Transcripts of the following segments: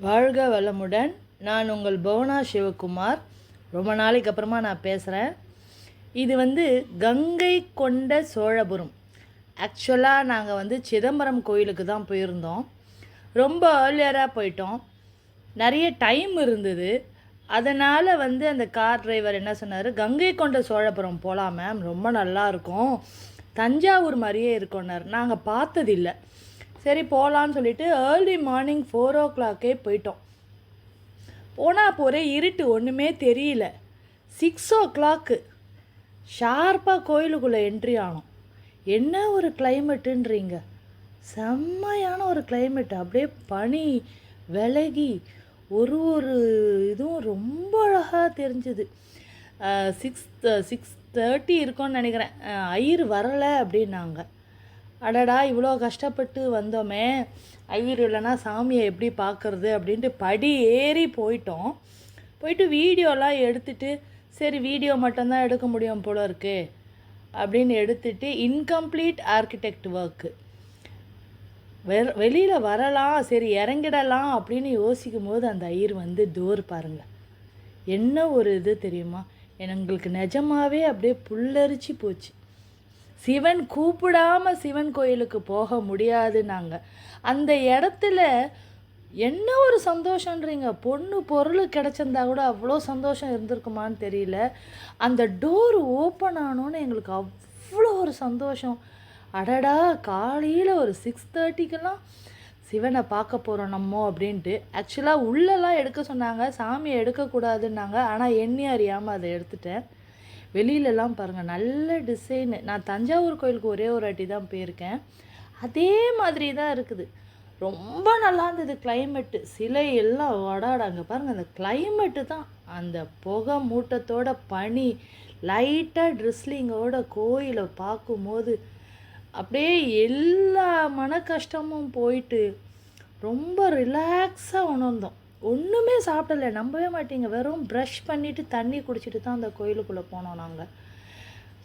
வாழ்க வளமுடன். நான் உங்கள் புவனா சிவகுமார். ரொம்ப நாளைக்கு அப்புறமா நான் பேசுகிறேன். இது கங்கை கொண்ட சோழபுரம். ஆக்சுவலாக நாங்கள் சிதம்பரம் கோயிலுக்கு தான் போயிருந்தோம். ரொம்ப ஏர்லியராக போயிட்டோம். நிறைய டைம் இருந்தது. அதனால் அந்த கார் டிரைவர் என்ன சொன்னார், கங்கை கொண்ட சோழபுரம் போகலாம் மேம், ரொம்ப நல்லாயிருக்கும், தஞ்சாவூர் மாதிரியே இருக்கும்னார். நாங்கள் பார்த்ததில்லை. சரி போகலான்னு சொல்லிவிட்டு ஏர்லி மார்னிங் 4 o'clock போயிட்டோம். போனால் அப்போ ஒரே இருட்டு, ஒன்றுமே தெரியல. 6 o'clock ஷார்ப்பாக கோயிலுக்குள்ளே என்ட்ரி ஆனோம். என்ன ஒரு கிளைமேட்டுன்றீங்க, செம்மையான ஒரு கிளைமேட். அப்படியே பனி விலகி ஒரு இதுவும் ரொம்ப அழகாக தெரிஞ்சுது. 6:30 இருக்கும்னு நினைக்கிறேன். ஐயர் வரலை அப்படின்னாங்க. அடடா, இவ்வளோ கஷ்டப்பட்டு வந்தோமே, ஐயர் இல்லைன்னா சாமியை எப்படி பார்க்குறது அப்படின்ட்டு படி ஏறி போயிட்டோம். போயிட்டு வீடியோலாம் எடுத்துகிட்டு, சரி வீடியோ மட்டும்தான் எடுக்க முடியும் போல இருக்கு அப்படின்னு எடுத்துகிட்டு, இன்கம்ப்ளீட் ஆர்கிடெக்ட் ஒர்க்கு வெளியில் வரலாம், சரி இறங்கிடலாம் அப்படின்னு யோசிக்கும் போது அந்த ஐயர் டோர் பாருங்கள், என்ன ஒரு இது தெரியுமா, எங்களுக்கு நிஜமாகவே அப்படியே புல்லரிச்சு போச்சு. சிவன் கூப்பிடாமல் சிவன் கோயிலுக்கு போக முடியாது. நாங்கள் அந்த இடத்துல என்ன ஒரு சந்தோஷன்றீங்க, பொண்ணு பொருள் கிடச்சிருந்தா கூட அவ்வளோ சந்தோஷம் இருந்திருக்குமான்னு தெரியல. அந்த டோர் ஓப்பன் ஆனோன்னு எங்களுக்கு அவ்வளோ ஒரு சந்தோஷம். அடடா, காலையில் ஒரு 6:30க்கெல்லாம் சிவனை பார்க்க போகிறோம் நம்ம அப்படின்ட்டு. ஆக்சுவலாக உள்ளெல்லாம் எடுக்க சொன்னாங்க, சாமியை எடுக்கக்கூடாதுன்னாங்க. ஆனால் எண்ணி அறியாமல் அதை எடுத்துட்டேன். வெளியிலலாம் பாருங்கள், நல்ல டிசைனு. நான் தஞ்சாவூர் கோயிலுக்கு ஒரே ஒரு வாட்டி தான் போயிருக்கேன். அதே மாதிரி தான் இருக்குது. ரொம்ப நல்லா இருந்தது கிளைமேட்டு. சிலை எல்லாம் அங்கே பாருங்கள், அந்த கிளைமேட்டு தான். அந்த புகை மூட்டத்தோட பனி லைட்டாக ட்ரிஸ்லிங்கோட கோயிலை பார்க்கும்போது அப்படியே எல்லா மன கஷ்டமும் போயிட்டு ரொம்ப ரிலாக்ஸாக உணர்ந்தோம். ஒன்றுமே சாப்பிடலை, நம்பவே மாட்டீங்க. வெறும் ப்ரஷ் பண்ணிவிட்டு தண்ணி குடிச்சிட்டு தான் அந்த கோயிலுக்குள்ளே போனோம். நாங்கள்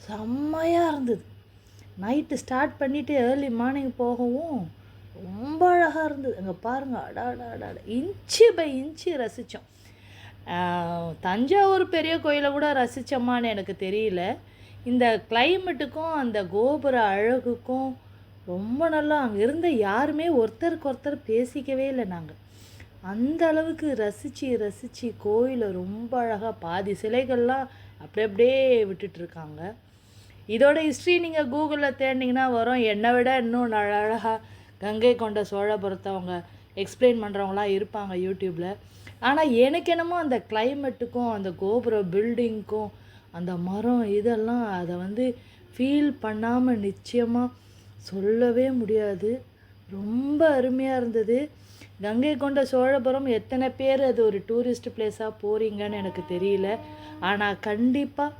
செம்மையாக இருந்தது. நைட்டு ஸ்டார்ட் பண்ணிவிட்டு ஏர்லி மார்னிங் போகவும் ரொம்ப அழகாக இருந்தது. அங்கே பாருங்கள், அடாடா, இன்ச்சு பை இன்ச்சு ரசித்தோம். தஞ்சாவூர் பெரிய கோயிலை கூட ரசித்தோமான்னு எனக்கு தெரியல. இந்த கிளைமேட்டுக்கும் அந்த கோபுர அழகுக்கும் ரொம்ப நல்லா. அங்கே இருந்த யாருமே ஒருத்தருக்கு ஒருத்தர் பேசிக்கவே இல்லை. நாங்கள் அந்த அளவுக்கு ரசித்து கோயிலை ரொம்ப அழகாக, பாதி சிலைகள்லாம் அப்படியே விட்டுட்ருக்காங்க. இதோட ஹிஸ்ட்ரி நீங்கள் கூகுளில் தேடினீங்கன்னா வரும். என்னை விட இன்னும் அழகாக கங்கை கொண்ட சோழபுரத்தை அவங்க எக்ஸ்பிளைன் பண்ணுறவங்களாம் இருப்பாங்க யூடியூப்பில். ஆனால் எனக்கு என்னமோ அந்த கிளைமேட்டுக்கும் அந்த கோபுர பில்டிங்க்கும் அந்த மரம் இதெல்லாம் அதை ஃபீல் பண்ணாமல் நிச்சயமாக சொல்லவே முடியாது. ரொம்ப அருமையாக இருந்தது. கங்கை கொண்ட சோழபுரம் எத்தனை பேர் அது ஒரு டூரிஸ்ட் பிளேஸாக போகிறீங்கன்னு எனக்கு தெரியல. ஆனால் கண்டிப்பாக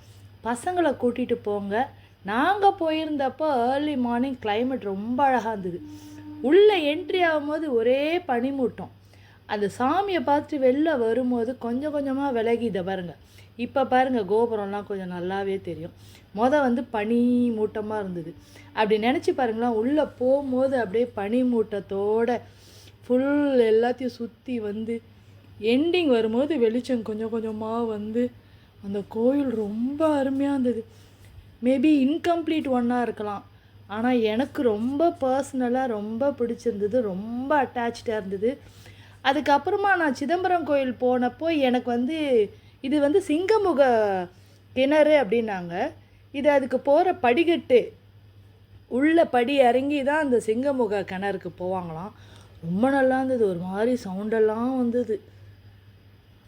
பசங்களை கூட்டிகிட்டு போங்க. நாங்கள் போயிருந்தப்போ ஏர்லி மார்னிங் கிளைமேட் ரொம்ப அழகாக இருந்தது. உள்ளே என்ட்ரி ஆகும்போது ஒரே பனிமூட்டம். அந்த சாமியை பார்த்துட்டு வெளில வரும்போது கொஞ்சம் கொஞ்சமாக விலகி. இதை பாருங்கள், இப்போ பாருங்கள், கோபுரம்லாம் கொஞ்சம் நல்லாவே தெரியும். பனி மூட்டமாக இருந்தது. அப்படி நினச்சி பாருங்களேன், உள்ளே போகும்போது அப்படியே பனி மூட்டத்தோடு ஃபுல் எல்லாத்தையும் சுற்றி எண்டிங் வரும்போது வெளிச்சம் கொஞ்சம் கொஞ்சமாக அந்த கோயில் ரொம்ப அருமையாக இருந்தது. மேபி இன்கம்ப்ளீட் ஒன்னாக இருக்கலாம், ஆனால் எனக்கு ரொம்ப பர்சனலாக ரொம்ப பிடிச்சிருந்தது, ரொம்ப அட்டாச்சாக இருந்தது. அதுக்கப்புறமா நான் சிதம்பரம் கோயில் போனப்போ எனக்கு இது சிங்கமுக கிணறு அப்படின்னாங்க. இது அதுக்கு போகிற படிக்கட்டு, உள்ள படி இறங்கி தான் அந்த சிங்கமுக கிணறுக்கு போவாங்களாம். ரொம்ப நல்லா இருந்தது. ஒரு மாதிரி சவுண்டெல்லாம் வந்தது.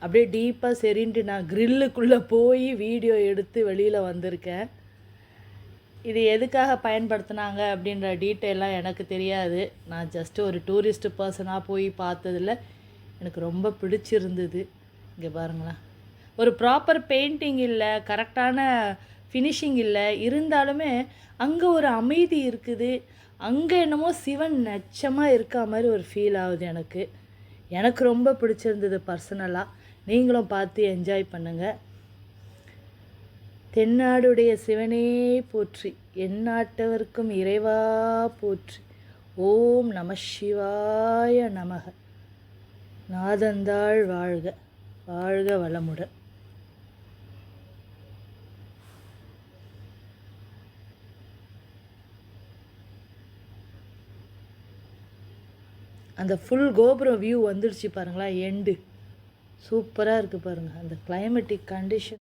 அப்படியே டீப்பாக சரின்ட்டு நான் க்ரில்லுக்குள்ளே போய் வீடியோ எடுத்து வெளியில் வந்திருக்கேன். இது எதுக்காக பயன்படுத்தினாங்க அப்படின்ற டீட்டெயிலாம் எனக்கு தெரியாது. நான் ஜஸ்ட்டு ஒரு டூரிஸ்ட் பர்சனாக போய் பார்த்ததில் எனக்கு ரொம்ப பிடிச்சிருந்தது. இங்கே பாருங்களேன், ஒரு ப்ராப்பர் பெயிண்டிங் இல்லை, கரெக்டான ஃபினிஷிங் இல்லை, இருந்தாலுமே அங்கே ஒரு அமைதி இருக்குது. அங்கே என்னமோ சிவன் நச்சமாக இருக்கா மாதிரி ஒரு ஃபீல் ஆகுது எனக்கு ரொம்ப பிடிச்சிருந்தது பர்சனலாக. நீங்களும் பார்த்து என்ஜாய் பண்ணுங்கள். தென்னாடுடைய சிவனே போற்றி, எந்நாட்டவர்க்கும் இறைவா போற்றி. ஓம் நம சிவாய நமக. நாதந்தாள் வாழ்க, வாழ்க வளமுடன். அந்த ஃபுல் கோபுரம் வியூ வந்துடுச்சு பாருங்களா, எண்டு சூப்பராக இருக்குது பாருங்கள். அந்த கிளைமேட்டிக் கண்டிஷன்